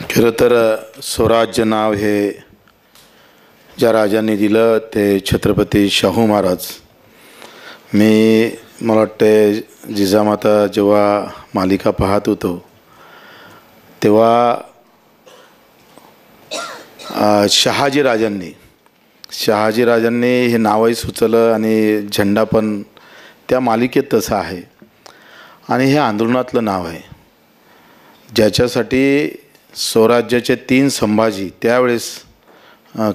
खरं तर स्वराज्य नाव हे ज्या राजांनी दिलं ते छत्रपती शाहू महाराज. मला वाटते जिजामाता जेव्हा मालिका पाहत होतो तेव्हा शहाजी राजांनी हे नावही सुचलं आणि झेंडा पण त्या मालिकेत तसा आहे. आणि हे आंदोलनातलं नाव आहे ज्याच्यासाठी स्वराज्याचे 3 संभाजी त्यावेळेस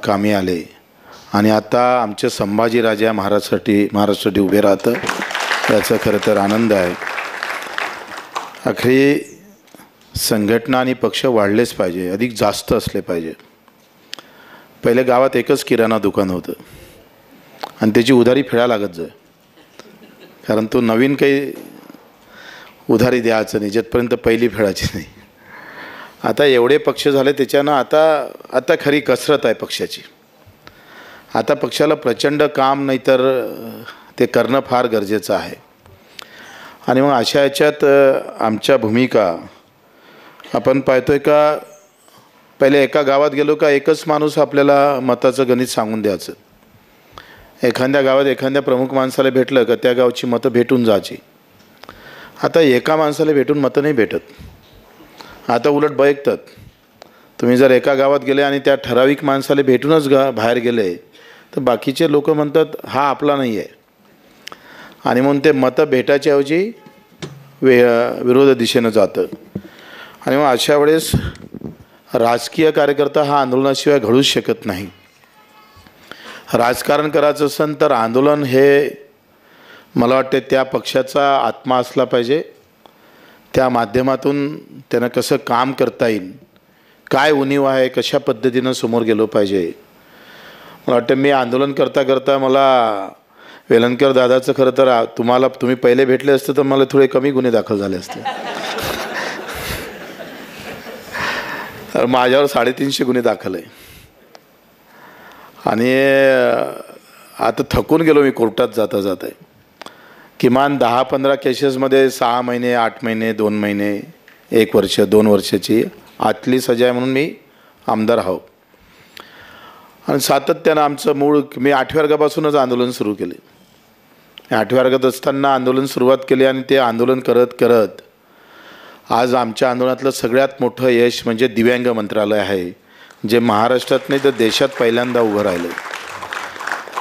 कामी आले. आणि आता आमचे संभाजी राजा महाराष्ट्रासाठी उभे राहतं, याचा खरं तर आनंद आहे. आखरी संघटना आणि पक्ष वाढलेच पाहिजे, अधिक जास्त असले पाहिजे. पहिले गावात एकच किराणा दुकान होतं आणि त्याची उधारी फेडायला लागत जाय, कारण तो नवीन काही उधारी द्यायचं नाही जिथपर्यंत पहिली फेडायची नाही. आता एवढे पक्ष झाले त्याच्यानं आता खरी कसरत आहे पक्षाची. आता पक्षाला प्रचंड काम नाही तर ते करणं फार गरजेचं आहे. आणि मग अशा याच्यात आमच्या भूमिका आपण पाहतोय का पहिले एका गावात गेलो का एकच माणूस आपल्याला मताचं गणित सांगून द्यायचं. एखाद्या गावात एखाद्या प्रमुख माणसाला भेटलं का त्या गावची मतं भेटून जायची. आता एका माणसाला भेटून मतं नाही भेटत, आता उलट बघतात. तुम्ही जर एका गावात गेले आणि त्या ठराविक माणसाला भेटूनच बाहेर गेले तर बाकीचे लोक म्हणतात हा आपला नाही आहे. आणि म्हणून ते मतं भेटायच्या ऐवजी विरोध दिशेनं जातं. आणि मग अशा वेळेस राजकीय कार्यकर्ता हा आंदोलनाशिवाय घडूच शकत नाही. राजकारण करायचं असेल तर आंदोलन हे मला वाटते त्या पक्षाचा आत्मा असला पाहिजे. त्या माध्यमातून त्यानं कसं काम करता येईल, काय उणीव आहे, कशा पद्धतीनं समोर गेलो पाहिजे. मला वाटतं मी आंदोलन करता मला वेलणकर दादाचं खरं तर तुम्ही पहिले भेटले असते तर मला थोडे कमी गुन्हे दाखल झाले असते. तर माझ्यावर 350 गुन्हे दाखल आहे. आणि आता थकून गेलो मी कोर्टात जाता किमान 10-15 केसेसमध्ये 6 महिने 8 महिने 2 महिने 1 वर्ष 2 वर्षाची आतली सजा म्हणून मी आमदार आहो. आणि सातत्यानं आमचं मी 8व्या वर्गापासूनच आंदोलन सुरू केले. 8व्या वर्गात असताना आंदोलन सुरुवात केली आणि ते आंदोलन करत आज आमच्या आंदोलनातलं सगळ्यात मोठं यश म्हणजे दिव्यांग मंत्रालय आहे, जे महाराष्ट्रात नाही तर देशात पहिल्यांदा उभं राहिलं.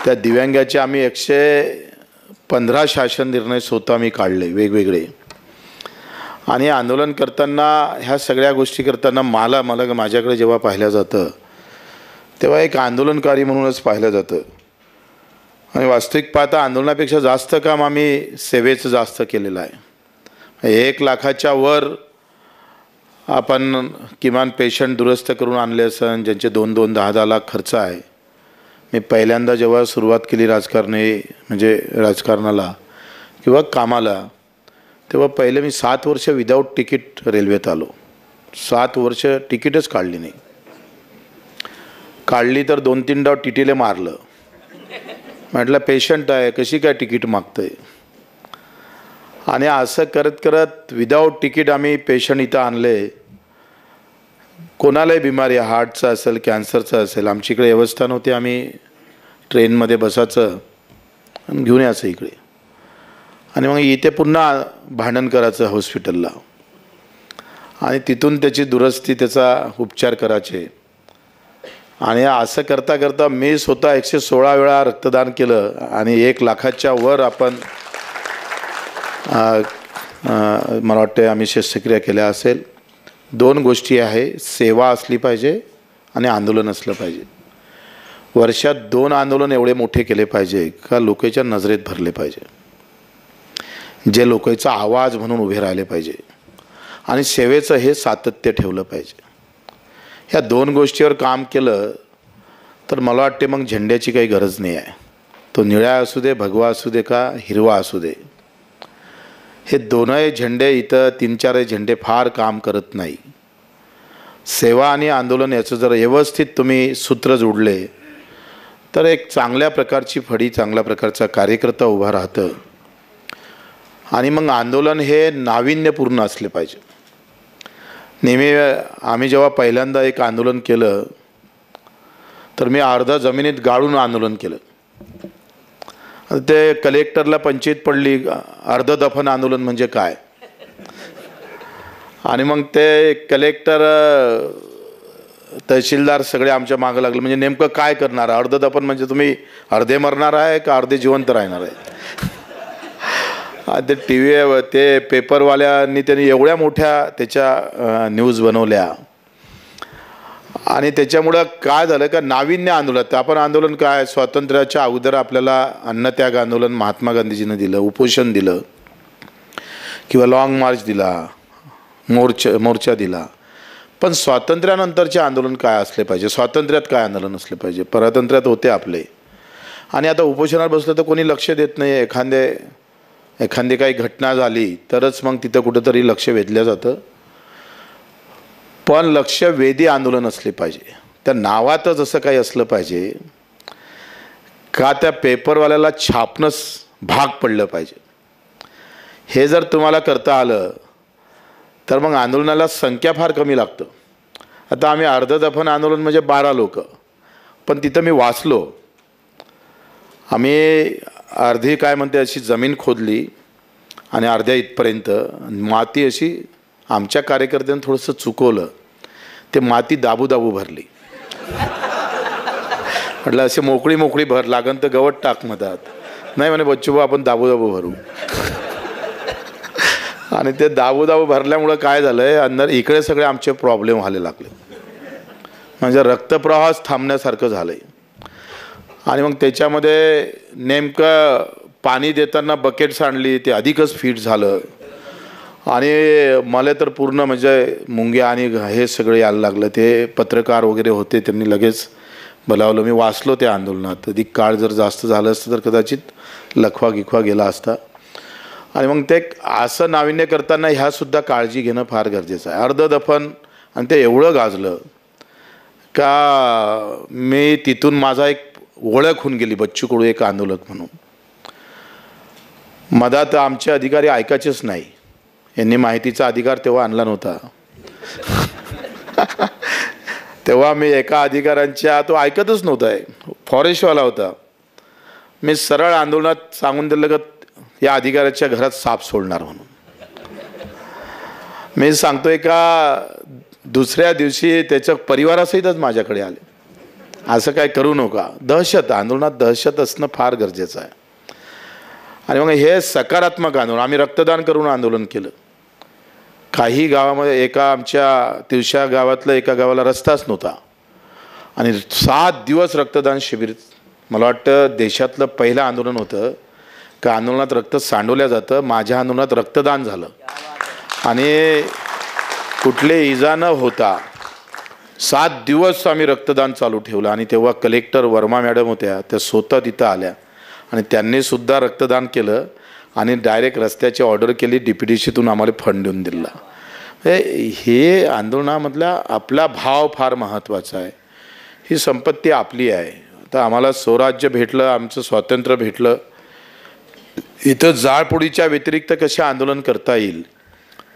त्या दिव्यांगाचे आम्ही 115 शासन निर्णय स्वतः मी काढले वेगवेगळे. आणि आंदोलन करताना ह्या सगळ्या गोष्टी करताना मला माझ्याकडे जेव्हा पाहिलं जातं तेव्हा एक आंदोलनकारी म्हणूनच पाहिलं जातं. आणि वास्तविक पाहता आंदोलनापेक्षा जास्त काम आम्ही सेवेचं जास्त केलेलं आहे. 1 लाखाच्या वर आपण किमान पेशंट दुरुस्त करून आणले असन, ज्यांचे 2-2, 10-10 लाख खर्च आहे. मी पहिल्यांदा जेव्हा सुरुवात केली राजकारणाला किंवा कामाला तेव्हा पहिले मी 7 वर्ष विदाऊट तिकीट रेल्वेत आलो. 7 वर्ष तिकीटच काढली नाही. काढली तर 2-3 डाव टीटीले मारलं. म्हटलं पेशंट आहे कशी काय तिकीट मागतंय. आणि असं करत विदाऊट तिकीट आम्ही पेशंट इथं आणले. कोणालाही बिमारी हार्टचा असेल कॅन्सरचा असेल, आमची इकडे व्यवस्था नव्हती. आम्ही ट्रेनमध्ये बसायचं आणि घेऊन यायचं इकडे. आणि मग इथे पुन्हा भांडण करायचं हॉस्पिटलला आणि तिथून त्याची दुरुस्ती त्याचा उपचार करायचे. आणि असं करता मी स्वतः 116 वेळा रक्तदान केलं. आणि 1 लाखाच्या वर आपण मला वाटते आम्ही शस्त्रक्रिया केल्या असेल. 2 गोष्टी आहे, सेवा असली पाहिजे आणि आंदोलन असलं पाहिजे. वर्षात 2 आंदोलन एवढे मोठे केले पाहिजे का लोकांच्या नजरेत भरले पाहिजे, जे लोकांचा आवाज म्हणून उभे राहिले पाहिजे. आणि सेवेचं हे सातत्य ठेवलं पाहिजे. ह्या 2 गोष्टीवर काम केलं तर मला वाटते मग झेंड्याची काही गरज नाही आहे. तो निळा असू दे, भगवा असू दे का हिरवा असू दे, हे 2ही झेंडे इथं 3-4 झेंडे फार काम करत नाही. सेवा आणि आंदोलन याचं जर व्यवस्थित तुम्ही सूत्र जोडले तर एक चांगल्या प्रकारची फडी, चांगल्या प्रकारचा कार्यकर्ता उभा राहतं. आणि मग आंदोलन हे नाविन्यपूर्ण असले पाहिजे. नेहमी आम्ही जेव्हा पहिल्यांदा एक आंदोलन केलं तर मी अर्धा जमिनीत गाळून आंदोलन केलं. ते कलेक्टरला पंचायत पडली अर्ध दफन आंदोलन म्हणजे काय. आणि मग ते कलेक्टर तहसीलदार सगळे आमच्या मागं लागले. म्हणजे नेमकं काय करणार, अर्ध दफन म्हणजे तुम्ही अर्धे मरणार आहे का अर्धे जिवंत राहणार आहे. ते टी व्ही ते पेपरवाल्यांनी त्यांनी एवढ्या मोठ्या त्याच्या न्यूज बनवल्या. आणि त्याच्यामुळं काय झालं का नाविन्य आंदोलन. आपण आंदोलन काय स्वातंत्र्याच्या अगोदर आपल्याला अन्नत्याग आंदोलन महात्मा गांधीजीनं दिलं, उपोषण दिलं किंवा लाँग मार्च दिला, मोर्चा दिला. पण स्वातंत्र्यानंतरचे आंदोलन काय असले पाहिजे, स्वातंत्र्यात काय आंदोलन असले पाहिजे, परतंत्र्यात होते आपले. आणि आता उपोषणात बसलं तर कोणी लक्ष देत नाही. एखादी काही घटना झाली तरच मग तिथं कुठंतरी लक्ष वेधलं जातं. पण लक्षवेधी आंदोलन असले पाहिजे. त्या नावातच असं काही असलं पाहिजे का त्या पेपरवाल्याला छापणंच भाग पडलं पाहिजे. हे जर तुम्हाला करता आलं तर मग आंदोलनाला संख्या फार कमी लागतं. आता आम्ही अर्ध दफन आंदोलन म्हणजे 12 लोक, पण तिथं मी वाचलो. आम्ही अर्धी काय म्हणते अशी जमीन खोदली आणि अर्ध्या इथपर्यंत माती अशी आमच्या कार्यकर्त्यांनी थोडंसं चुकवलं. ते माती दाबू भरली. म्हटलं असे मोकळी भर लागन तर गवत टाक मधात. नाही म्हणे बच्चू आपण दाबू भरू. आणि ते दाबू भरल्यामुळं काय झालंय अंदर इकडे सगळे आमचे प्रॉब्लेम व्हायला लागले. म्हणजे रक्तप्रवाहच थांबण्यासारखं झालंय. आणि मग त्याच्यामध्ये नेमकं पाणी देताना बकेट्स आणली ते अधिकच फिट झालं. आणि मला तर पूर्ण म्हणजे मुंग्या आणि हे सगळे यायला लागलं. ते पत्रकार वगैरे होते त्यांनी लगेच बोलावलं. मी वाचलो त्या आंदोलनात. अधिक काळ जर जास्त झालं असतं तर कदाचित लखवा गेला असता. आणि मग ते असं नाविन्य करताना ह्यासुद्धा काळजी घेणं फार गरजेचं आहे. अर्ध दफन आणि ते एवढं गाजलं का मी तिथून माझा एक ओळख होऊन गेली बच्चू कडू एक आंदोलक म्हणून. मधात आमचे अधिकारी ऐकायचेच नाही. यांनी माहितीचा अधिकार तेव्हा आणला नव्हता. तेव्हा मी एका अधिकाऱ्यांच्या तो ऐकतच नव्हता. फॉरेस्टवाला होता. मी सरळ आंदोलनात सांगून दिलं का या अधिकाऱ्याच्या घरात साप सोडणार म्हणून. मी सांगतोय का दुसऱ्या दिवशी त्याच्या परिवारासहितच माझ्याकडे आले. असं काय करू नका. दहशत आंदोलनात दहशत असणं फार गरजेचं आहे. आणि मग हे सकारात्मक आंदोलन. आम्ही रक्तदान करून आंदोलन केलं. काही गावामध्ये एका आमच्या तिवशा गावातलं एका गावाला रस्ताच नव्हता आणि 7 दिवस रक्तदान शिबिर. मला वाटतं देशातलं पहिलं आंदोलन होतं का आंदोलनात रक्त सांडवलं जातं. माझ्या आंदोलनात रक्तदान झालं आणि कुठले इजा न होता 7 दिवस आम्ही रक्तदान चालू ठेवलं. आणि तेव्हा कलेक्टर वर्मा मॅडम होत्या, त्या स्वतः तिथं आल्या आणि त्यांनीसुद्धा रक्तदान केलं आणि डायरेक्ट रस्त्याची ऑर्डर केली. DPDCतून आम्हाला फंड देऊन दिला. हे आंदोलनामधला आपला भाव फार महत्त्वाचा आहे. ही संपत्ती आपली आहे. आता आम्हाला स्वराज्य भेटलं, आमचं स्वातंत्र्य भेटलं. इथं जाळपोळीच्या व्यतिरिक्त कसे आंदोलन करता येईल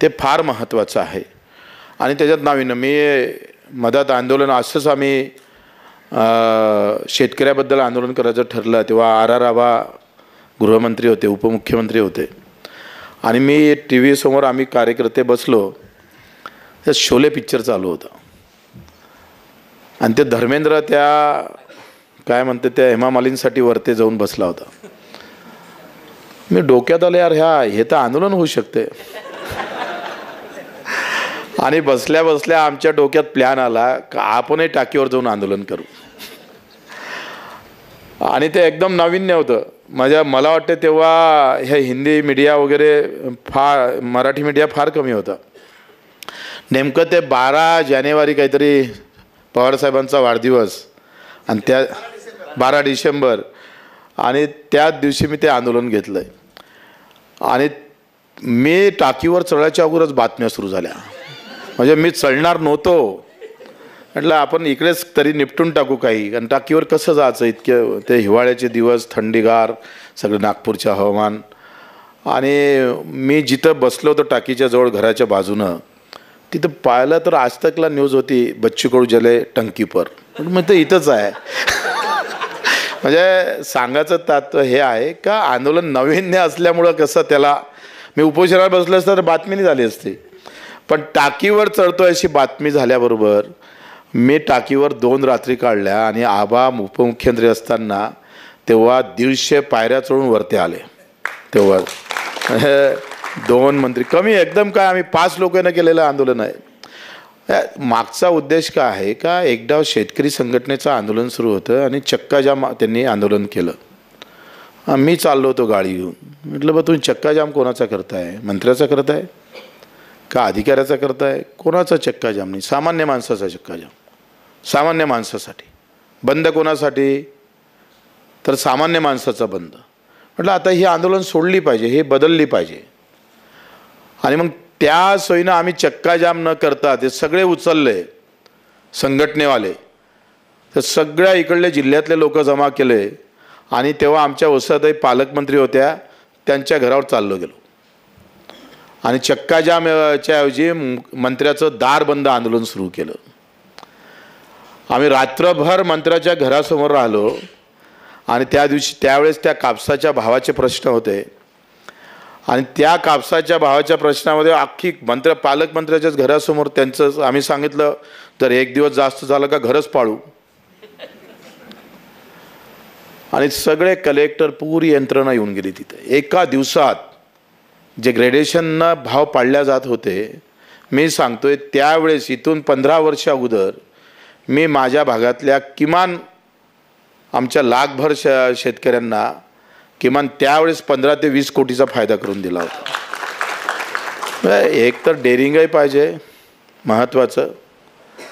ते फार महत्त्वाचं आहे. आणि त्याच्यात नाविन्य मी मधात आंदोलन असंच आम्ही शेतकऱ्याबद्दल आंदोलन करायचं ठरलं. तेव्हा RR आबा गृहमंत्री होते, उपमुख्यमंत्री होते. आणि मी TV समोर आम्ही कार्यकर्ते बसलो. त्या शोले पिक्चर चालू होता आणि ते धर्मेंद्र त्या काय म्हणते त्या हेमा मालिनीसाठी वरती जाऊन बसला होता. मी डोक्यात आलं यार हे तर आंदोलन होऊ शकते. आणि बसल्या बसल्या आमच्या डोक्यात प्लॅन आला का आपणही टाकीवर जाऊन आंदोलन करू. आणि ते एकदम नाविन्य होतं. मला वाटतं तेव्हा हे हिंदी मीडिया वगैरे फार, मराठी मीडिया फार कमी होता. नेमकं ते 12 जानेवारी काहीतरी पवारसाहेबांचा वाढदिवस आणि त्या 12 डिसेंबर आणि त्याच दिवशी मी ते आंदोलन घेतलं. आणि मी टाकीवर चढायच्या अगोदरच बातम्या सुरू झाल्या. म्हणजे मी चढणार नव्हतो. म्हटलं आपण इकडेच तरी निपटून टाकू काही. आणि टाकीवर कसं जायचं, इतके ते हिवाळ्याचे दिवस, थंडीगार सगळं नागपूरचं हवामान. आणि मी जिथं बसलो होतो टाकीच्या जवळ घराच्या बाजूनं तिथं पाहिलं तर आज तकला न्यूज होती, बच्चू कडू जले टंकी पर. मग ते इथंच आहे. म्हणजे सांगायचं तत्व हे आहे का आंदोलन नवीन्य असल्यामुळं कसं त्याला, मी उपोषणाला बसलं असतं तर बातमी नाही झाली असती, पण टाकीवर चढतोय अशी बातमी झाल्याबरोबर मी टाकीवर 2 रात्री काढल्या आणि आबा उपमुख्यमंत्री असताना तेव्हा 150 पायऱ्या चढून वरती आले. तेव्हा 2 मंत्री कमी एकदम काय, आम्ही 5 लोकांना केलेलं आंदोलन आहे. मागचा उद्देश काय आहे का, एकदा शेतकरी संघटनेचं आंदोलन सुरू होतं आणि चक्काजाम त्यांनी आंदोलन केलं. मी चाललो होतो गाडी घेऊन. म्हटलं बा तुम्ही चक्काजाम कोणाचा करताय, मंत्र्याचा करताय का अधिकाऱ्याचा करताय? कोणाचा चक्काजाम नाही, सामान्य माणसाचा चक्काजाम. सामान्य माणसासाठी बंद. कोणासाठी तर सामान्य माणसाचा बंद. म्हटलं आता ही आंदोलन सोडली पाहिजे, हे बदलली पाहिजे. आणि मग त्या सोयीनं आम्ही चक्काजाम न करता ते सगळे उचलले संघटनेवाले, तर सगळ्या इकडले जिल्ह्यातले लोक जमा केले आणि तेव्हा आमच्या वसाहताई पालकमंत्री होत्या, त्यांच्या घरावर चाललो गेलो आणि चक्काजामच्या ऐवजी मंत्र्याचं दार बंद आंदोलन सुरू केलं. आम्ही रात्रभर मंत्र्याच्या घरासमोर राहिलो आणि त्यावेळेस त्या कापसाच्या भावाचे प्रश्न होते आणि त्या कापसाच्या भावाच्या प्रश्नामध्ये अख्खी पालकमंत्र्याच्याच घरासमोर त्यांचं आम्ही सांगितलं, जर 1 दिवस जास्त झालं का घरच पाळू. आणि सगळे कलेक्टर पुरी यंत्रणा येऊन गेली तिथे. एका दिवसात जे ग्रेडेशननं भाव पाडल्या जात होते, मी सांगतोय त्यावेळेस इथून 15 वर्ष अगोदर मी माझ्या भागातल्या किमान आमच्या लाखभर शेतकऱ्यांना किमान त्यावेळेस 15 ते 20 कोटीचा फायदा करून दिला होता. एक तर डेअरिंगही पाहिजे महत्त्वाचं.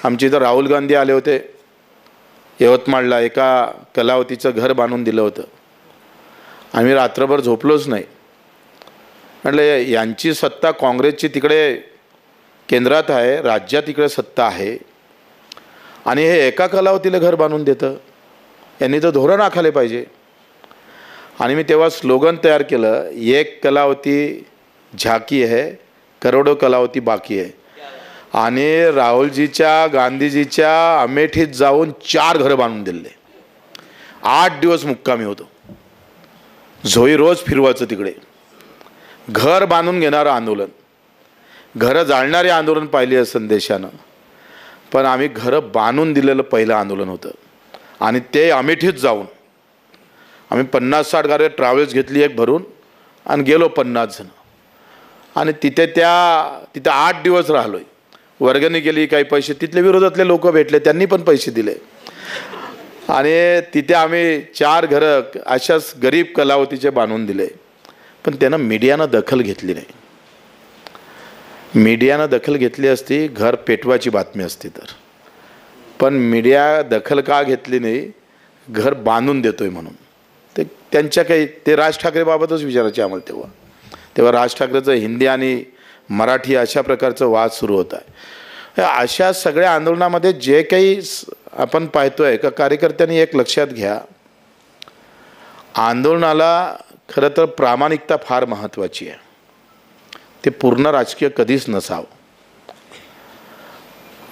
आमच्या इथं राहुल गांधी आले होते यवतमाळला, एका कलावतीचं घर बांधून दिलं होतं. आम्ही रात्रभर झोपलोच नाही. म्हटलं यांची सत्ता काँग्रेसची तिकडे केंद्रात आहे, राज्यात इकडे सत्ता आहे आणि हे एका कलावतीला घर बांधून देतं, यांनी तर धोरण आखाले पाहिजे. आणि मी तेव्हा स्लोगन तयार केलं, एक कलावती झाकी है, करोडो कलावती बाकी आहे. आणि राहुलजीच्या गांधीजीच्या अमेठीत जाऊन 4 घरं बांधून दिले. 8 दिवस मुक्कामी होतो. झोई रोज फिरवायचं तिकडे. घर बांधून घेणारं आंदोलन, घरं जाळणारे आंदोलन पाहिली असेल देशानं, पण आम्ही घरं बांधून दिलेलं पहिलं आंदोलन होतं. आणि ते अमेठीत जाऊन आम्ही 50-60 गाड्या ट्रॅव्हल्स घेतली एक भरून आणि गेलो 50 जण. आणि तिथे 8 दिवस राहिलोय. वर्गणी केली, काही पैसे तिथले विरोधातले लोक भेटले, त्यांनी पण पैसे दिले आणि तिथे आम्ही 4 घरं अशाच गरीब कलावतीचे बांधून दिले. पण त्यानं मीडियानं दखल घेतली नाही. मीडियानं दखल घेतली असती घर पेटवाची बातमी असती तर, पण मीडिया दखल का घेतली नाही, घर बांधून देतोय म्हणून. ते त्यांच्या काही ते राज ठाकरेबाबतच विचारायचे आम्हाला. तेव्हा राज ठाकरेचं हिंदी आणि मराठी अशा प्रकारचं वाद सुरू होत आहे. अशा सगळ्या आंदोलनामध्ये जे काही आपण पाहतोय का, कार्यकर्त्यांनी एक लक्षात घ्या, आंदोलनाला खरं तर प्रामाणिकता फार महत्त्वाची आहे. ते पूर्ण राजकीय कधीच नसावं.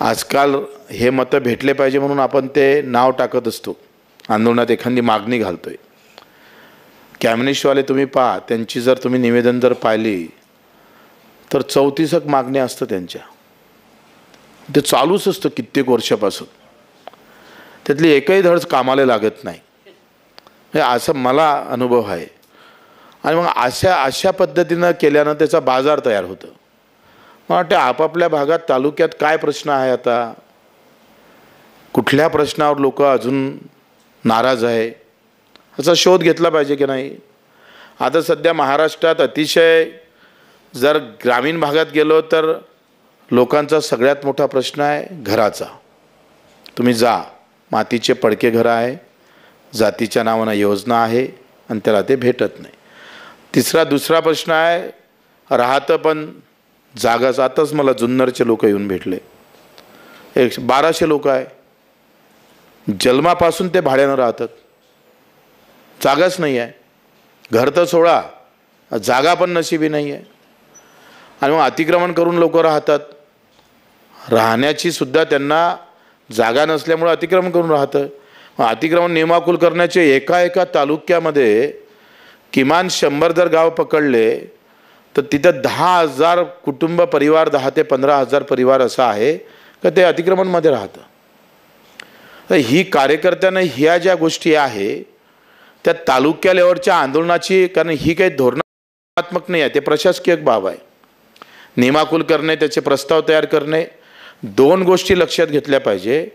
आजकाल हे मतं भेटले पाहिजे म्हणून आपण ते नाव टाकत असतो, आंदोलनात एखादी मागणी घालतोय. कम्युनिस्टवाले तुम्ही पहा, त्यांची जर तुम्ही निवेदन जर पाहिली तर 34 मागणी असतं त्यांच्या. ते चालूच असतं कित्येक वर्षापासून. त्यातली एकही धड कामाला लागत नाही, असं मला अनुभव आहे. आणि मग अशा पद्धतीनं केल्यानं त्याचा बाजार तयार होतं. मला वाटतं आपापल्या भागात तालुक्यात काय प्रश्न आहे, आता कुठल्या प्रश्नावर लोक अजून नाराज आहे, याचा शोध घेतला पाहिजे की नाही. आता सध्या महाराष्ट्रात अतिशय जर ग्रामीण भागात गेलो तर लोकांचा सगळ्यात मोठा प्रश्न आहे घराचा. तुम्ही जा, मातीचे पडके घरं आहे, जातीच्या नावानं योजना आहे आणि त्याला ते भेटत नाही. दुसरा प्रश्न आहे राहतं पण जागाच. आताच मला जुन्नरचे लोक येऊन भेटले, 1200 लोक आहे, जन्मापासून ते भाड्यानं राहतात, जागाच नाही आहे. घर तर सोडा, जागा पण नशिबी नाही आहे. आणि मग अतिक्रमण करून लोक राहतात. राहण्याची सुद्धा त्यांना जागा नसल्यामुळे अतिक्रमण करून राहतं. अतिक्रमण नियमाकुल करण्याचे एका तालुक्यामध्ये किमान 100 जर गाव पकडले तर तिथं 10,000 कुटुंब परिवार, 10 ते 15,000 परिवार असं आहे का ते अतिक्रमणमध्ये राहतं. तर ही कार्यकर्त्यांना ह्या ज्या गोष्टी आहे त्या तालुक्या लेवलच्या आंदोलनाची, कारण ही काही धोरणात्मक नाही आहे, ते प्रशासकीय बाब आहे. नियमाकुल करणे, त्याचे प्रस्ताव तयार करणे, 2 गोष्टी लक्षात घेतल्या पाहिजे.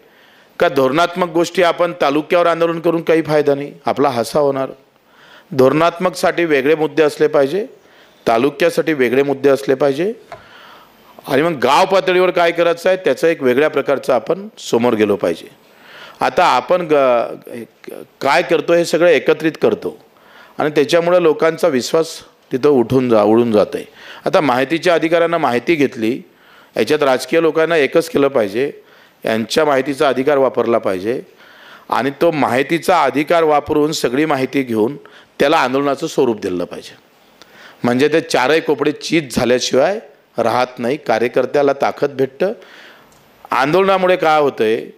का धोरणात्मक गोष्टी आपण तालुक्यावर आंदोलन करून काही फायदा नाही, आपला हसा होणार. धोरणात्मकसाठी वेगळे मुद्दे असले पाहिजे, तालुक्यासाठी वेगळे मुद्दे असले पाहिजे, आणि मग गाव पातळीवर काय करायचं आहे त्याचं एक वेगळ्या प्रकारचं आपण समोर गेलो पाहिजे. आता आपण काय करतो हे सगळं एकत्रित करतो आणि त्याच्यामुळे लोकांचा विश्वास तिथं उडून जात आहे. आता माहितीच्या अधिकाऱ्यांना माहिती घेतली, याच्यात राजकीय लोकांना एकच केलं पाहिजे, यांच्या माहितीचा अधिकार वापरला पाहिजे आणि तो माहितीचा अधिकार वापरून सगळी माहिती घेऊन त्याला आंदोलनाचं स्वरूप दिलं पाहिजे. म्हणजे ते चारही कोपडे चीज झाल्याशिवाय राहत नाही. कार्यकर्त्याला ताकद भेटतं. आंदोलनामुळे काय होतं आहे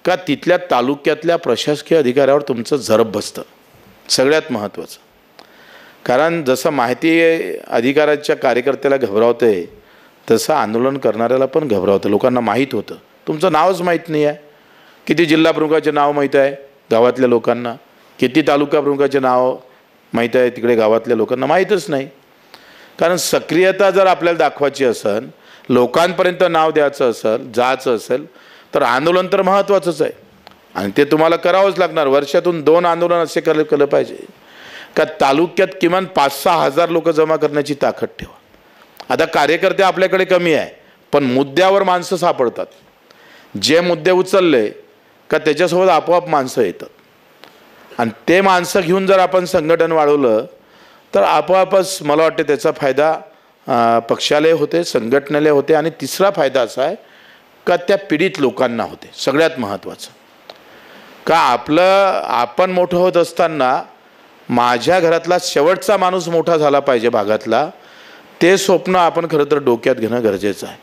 का तिथल्या तालुक्यातल्या प्रशासकीय अधिकाऱ्यावर तुमचं झरप बसतं, सगळ्यात महत्त्वाचं. कारण जसं माहिती अधिकाराच्या कार्यकर्त्याला घबरावतं आहे तसं आंदोलन करणाऱ्याला पण घबरावतं. लोकांना माहीत होतं, तुमचं नावच माहीत नाही आहे. किती जिल्हा प्रमुखाचे नाव माहीत आहे गावातल्या लोकांना, किती तालुका प्रमुखाचे नाव माहीत आहे तिकडे गावातल्या लोकांना माहीतच नाही. कारण सक्रियता जर आपल्याला दाखवायची असेल, लोकांपर्यंत नाव द्यायचं असेल, जायचं असेल तर आंदोलन तर महत्त्वाचंच आहे आणि ते तुम्हाला करावंच लागणार. वर्षातून 2 आंदोलन असे केलं पाहिजे का तालुक्यात किमान 5-6 हजार लोक जमा करण्याची ताकद ठेवा. आता कार्यकर्ते आपल्याकडे कमी आहे पण मुद्द्यावर माणसं सापडतात. जे मुद्दे उचलले का त्याच्यासोबत आपोआप माणसं येतात आणि ते माणसं घेऊन जर आपण संघटन वाढवलं तर आपोआपच मला वाटते त्याचा फायदा पक्षाला होते, संघटनेला होते आणि तिसरा फायदा असा आहे का त्या पीडित लोकांना होते. सगळ्यात महत्त्वाचं का आपण मोठं होत असताना माझ्या घरातला शेवटचा माणूस मोठा झाला पाहिजे भागातला, ते स्वप्न आपण खरं तर डोक्यात घेणं गरजेचं आहे.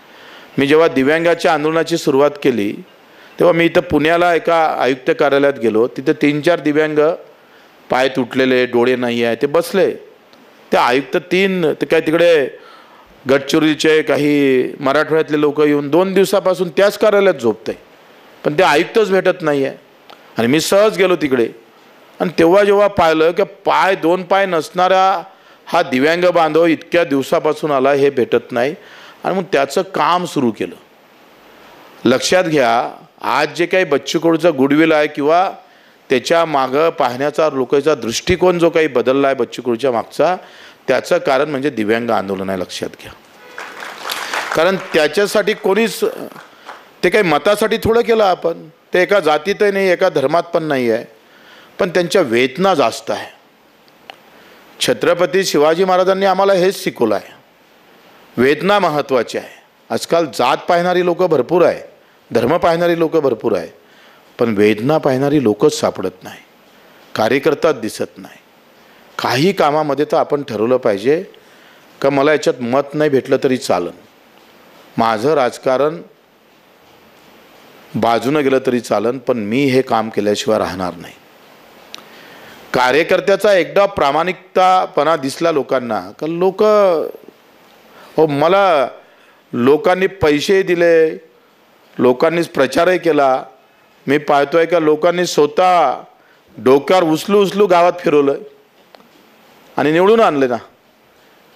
मी जेव्हा दिव्यांगाच्या आंदोलनाची सुरुवात केली तेव्हा मी इथं पुण्याला एका आयुक्त कार्यालयात गेलो. तिथे 3-4 दिव्यांग, पाय तुटलेले, डोळे नाही आहे, ते बसले. ते आयुक्त 3 ते काय तिकडे गडचिरोलीचे काही मराठवाड्यातले लोक येऊन 2 दिवसापासून त्याच कार्यालयात झोपते, पण ते आयुक्तच भेटत नाही आहे. आणि मी सहज गेलो तिकडे आणि तेव्हा जेव्हा पाहिलं की 2 पाय नसणारा हा दिव्यांग बांधव इतक्या दिवसापासून आला, हे भेटत नाही. आणि मग त्याचं काम सुरू केलं. लक्षात घ्या, आज जे काही बच्चू कडूचा गुडविल आहे किंवा त्याच्या मागं पाहण्याचा लोकांचा दृष्टिकोन जो काही बदलला आहे बच्चू कडूच्या मागचा, त्याचं कारण म्हणजे दिव्यांग आंदोलन आहे. लक्षात घ्या. कारण त्याच्यासाठी कोणीच ते काही मतासाठी थोडं केलं आपण, ते एका जातीतही नाही, एका धर्मात पण नाही आहे, पण त्यांच्या वेदना जास्त आहे. छत्रपती शिवाजी महाराजांनी आम्हाला हेच शिकवलं आहे, वेदना महत्त्वाची आहे. आजकाल जात पाहणारी लोक भरपूर आहे, धर्म पाहणारी लोक भरपूर आहे, पण वेदना पाहणारी लोकच सापडत नाही, कार्यकर्ता दिसत नाही. काही कामामध्ये तर आपण ठरवलं पाहिजे का मला याच्यात मत नाही भेटलं तरी चालन, माझं राजकारण बाजूनं गेलं तरी चालन, पण मी हे काम केल्याशिवाय राहणार नाही. कार्यकर्त्याचा एकदा प्रामाणिकतापणा दिसला लोकांना का लोक, हो मला लोकांनी पैसे दिले, लोकांनीच प्रचारही केला. मी पाहतोय का लोकांनी स्वतः डोक्यावर उचलू गावात फिरवलं आणि निवडून आणले ना.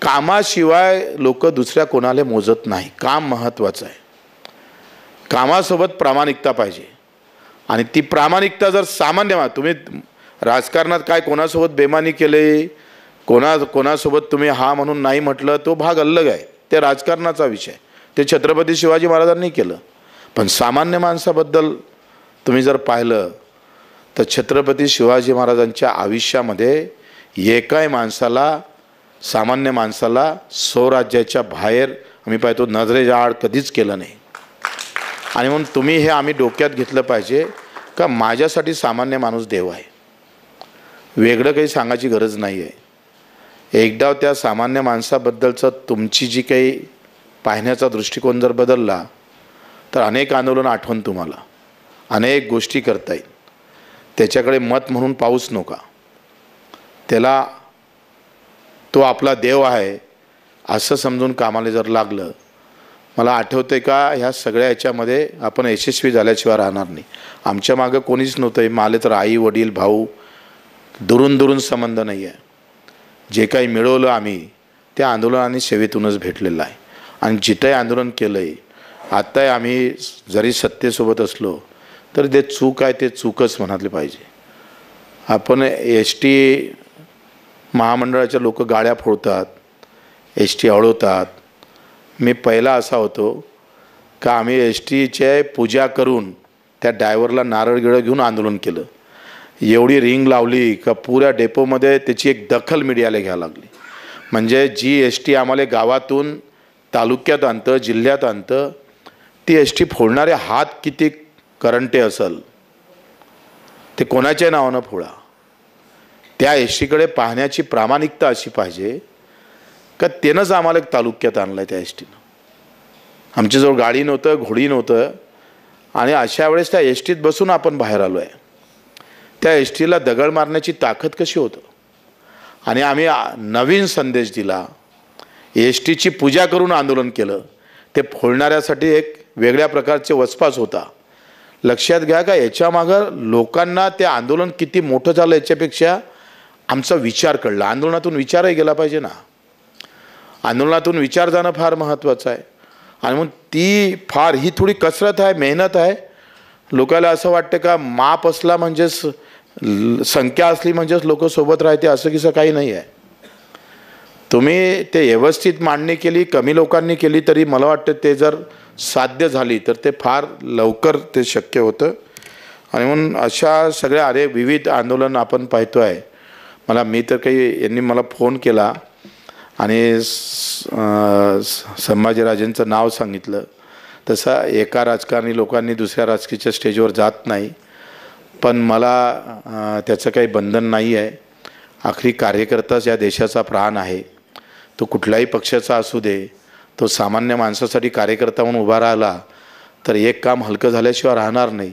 कामाशिवाय लोक दुसऱ्या कोणाला मोजत नाही. काम महत्त्वाचं आहे, कामासोबत प्रामाणिकता पाहिजे. आणि ती प्रामाणिकता जर सामान्य, तुम्ही राजकारणात काय कोणासोबत बेमानी केले, कोणासोबत तुम्ही हा म्हणून नाही म्हटलं, तो भाग अलग आहे, ते राजकारणाचा विषय, ते छत्रपती शिवाजी महाराजांनी केलं. पण सामान्य माणसाबद्दल तुम्ही जर पाहिलं तर छत्रपती शिवाजी महाराजांच्या आयुष्यामध्ये एकाही माणसाला, सामान्य माणसाला स्वराज्याच्या बाहेर आम्ही पाहतो नजरेच्या आड कधीच केलं नाही. आणि म्हणून तुम्ही हे आम्ही डोक्यात घेतलं पाहिजे का माझ्यासाठी सामान्य माणूस देव आहे, वेगळं काही सांगायची गरज नाही आहे. एकदा त्या सामान्य माणसाबद्दलचं तुमची जी काही पाहण्याचा दृष्टिकोन जर बदलला तर अनेक आंदोलन आठवण तुम्हाला, अनेक गोष्टी करता येईल. त्याच्याकडे मत म्हणून पाऊस नका, त्याला तो आपला देव आहे असं समजून कामाला जर लागलं. मला आठवते का ह्या सगळ्या याच्यामध्ये आपण यशस्वी झाल्याशिवाय राहणार नाही. आमच्या मागं कोणीच नव्हतं. मला तर आई वडील भाऊ दुरून दुरून संबंध नाही आहे. जे काही मिळवलं आम्ही त्या आंदोलन आणि सेवेतूनच भेटलेलं आहे. आणि जिथंही आंदोलन केलं आहे आत्ताही आम्ही जरी सत्तेसोबत असलो तर ते चूक आहे ते चूकच म्हणाले पाहिजे. आपण एस टी महामंडळाच्या लोक गाड्या फोडतात, एस टी अडवतात. मी पहिला असा होतो का आम्ही एस टीचे पूजा करून त्या ड्रायव्हरला नारळ गिळं घेऊन आंदोलन केलं. एवढी रिंग लावली का पुऱ्या डेपोमध्ये त्याची एक दखल मीडियाला घ्यायला लागली. म्हणजे जी एस टी आम्हाला गावातून तालुक्यात आणतं, जिल्ह्यात आणतं, ती एस टी फोडणारे हात किती करंटे असेल ते कोणाच्या नावानं फोडा. त्या एस टीकडे पाहण्याची प्रामाणिकता अशी पाहिजे का त्यानंच आम्हाला एक तालुक्यात आणलं आहे. त्या एस टीनं आमच्याजवळ गाडी नव्हतं, घोडी नव्हतं, आणि अशा वेळेस त्या एस टीत बसून आपण बाहेर आलो आहे. त्या एस टीला दगड मारण्याची ताकद कशी होतं. आणि आम्ही नवीन संदेश दिला, एस टीची पूजा करून आंदोलन केलं. ते फोडणाऱ्यासाठी एक वेगळ्या प्रकारचे वचपास होता. लक्षात घ्या का याच्यामागं लोकांना ते आंदोलन किती मोठं झालं याच्यापेक्षा आमचा विचार कळला. आंदोलनातून विचारही गेला पाहिजे ना. आंदोलनातून विचार जाणं फार महत्त्वाचं आहे. आणि मग ती फार ही थोडी कसरत आहे, मेहनत आहे. लोकांना असं वाटतं का माप असला म्हणजेच संख्या असली म्हणजेच लोक सोबत राहते, असं किसं काही नाही आहे. तुम्ही ते व्यवस्थित मांडणी केली, कमी लोकांनी केली तरी मला वाटतं ते जर साध्य झाली तर ते फार लवकर ते शक्य होतं. आणि म्हणून अशा सगळ्या विविध आंदोलन आपण पाहतो आहे. मी तर काही यांनी मला फोन केला आणि संभाजीराजेंचं नाव सांगितलं. तसं एका राजकारणी लोकांनी दुसऱ्या राजकीय स्टेजवर जात नाही, पण मला त्याचं काही बंधन नाही आहे. आखरी कार्यकर्ताच या देशाचा प्राण आहे. तो कुठल्याही पक्षाचा असू दे, तो सामान्य माणसासाठी कार्यकर्ता म्हणून उभा राहिला तर एक काम हलकं झाल्याशिवाय राहणार नाही.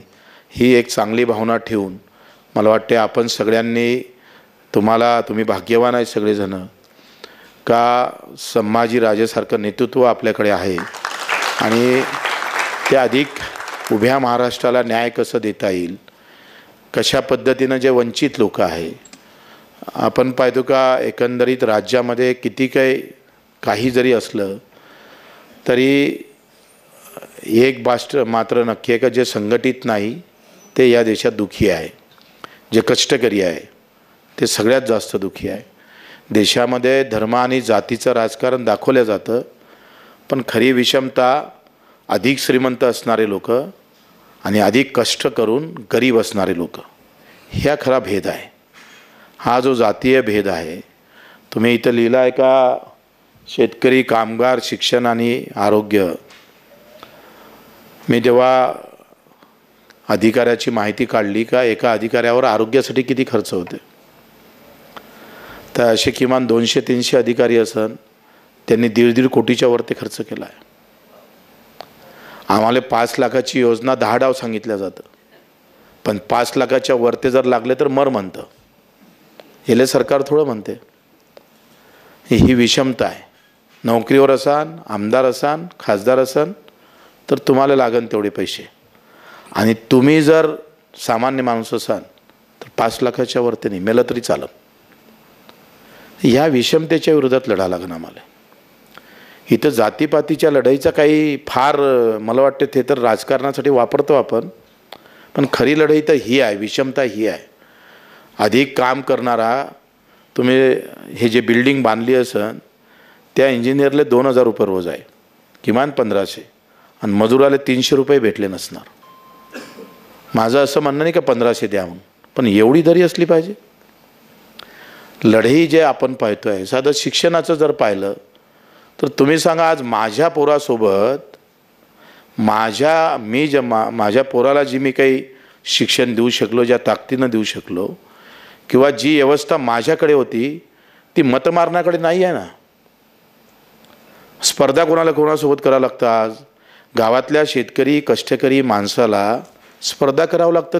ही एक चांगली भावना ठेवून मला वाटते आपण सगळ्यांनी तुम्ही भाग्यवान आहे सगळेजण का संभाजीराजेसारखं नेतृत्व आपल्याकडे आहे. आणि ते अधिक उभ्या महाराष्ट्राला न्याय कसं देता येईल, कशा पद्धतीनं जे वंचित लोक आहे. आपण पाहतो का एकंदरीत राज्यामध्ये किती काही जरी असलं तरी एक गोष्ट मात्र नक्की आहे का जे संघटित नाही ते या देशात दुःखी आहे. जे कष्टकरी आहे ते सगळ्यात जास्त दुःखी आहे. देशामध्ये धर्म आणि जातीचं राजकारण दाखवलं जातं, पण खरी विषमता अधिक श्रीमंत असणारे लोक आणि अधिक कष्ट करून गरीब असणारे लोक, ह्या खरा भेद आहे. हा जो जातीय भेद आहे, तुम्ही इथं लिहिलं आहे का शेतकरी, कामगार, शिक्षण आणि आरोग्य. मी जेव्हा अधिकाऱ्याची माहिती काढली का एका अधिकाऱ्यावर आरोग्यासाठी किती खर्च होते, तर असे किमान 200-300 अधिकारी असन त्यांनी 1.5 कोटीच्या वरती खर्च केला आहे. आम्हाला 5 लाखाची योजना 10 डाव सांगितल्या जातं, पण 5 लाखाच्या वरती जर लागले तर मर म्हणतं. हेले सरकार थोडं म्हणते. ही विषमता आहे. नोकरीवर असान, आमदार असान, खासदार असान तर तुम्हाला लागन तेवढे पैसे, आणि तुम्ही जर सामान्य माणूस असाल तर 5 लाखाच्या वरती नाही, मेलं तरी चालत. ह्या विषमतेच्या विरोधात लढा लागणं आम्हाला. इथं जातीपातीच्या लढाईचा काही फार मला वाटतं ते तर राजकारणासाठी वापरतो आपण, पण खरी लढाई तर ही आहे, विषमता ही आहे. अधिक काम करणारा, तुम्ही हे जे बिल्डिंग बांधली असन त्या इंजिनियरले 2,000 रुपये रोज आहे, किमान 1,500, आणि मजुराला 300 रुपये भेटले नसणार. माझं असं म्हणणं नाही का 1,500 द्या म्हणून, पण एवढी तरी असली पाहिजे. लढाई जे आपण पाहतोय, साधं शिक्षणाचं जर पाहिलं तर तुम्ही सांगा आज माझ्या पोरासोबत माझ्या पोराला जी मी काही शिक्षण देऊ शकलो, ज्या ताकदीनं देऊ शकलो, किंवा जी व्यवस्था माझ्याकडे होती ती मत मारण्याकडे नाही आहे ना. स्पर्धा कोणासोबत करावं लागतं. आज गावातल्या शेतकरी कष्टकरी माणसाला स्पर्धा करावं लागतं,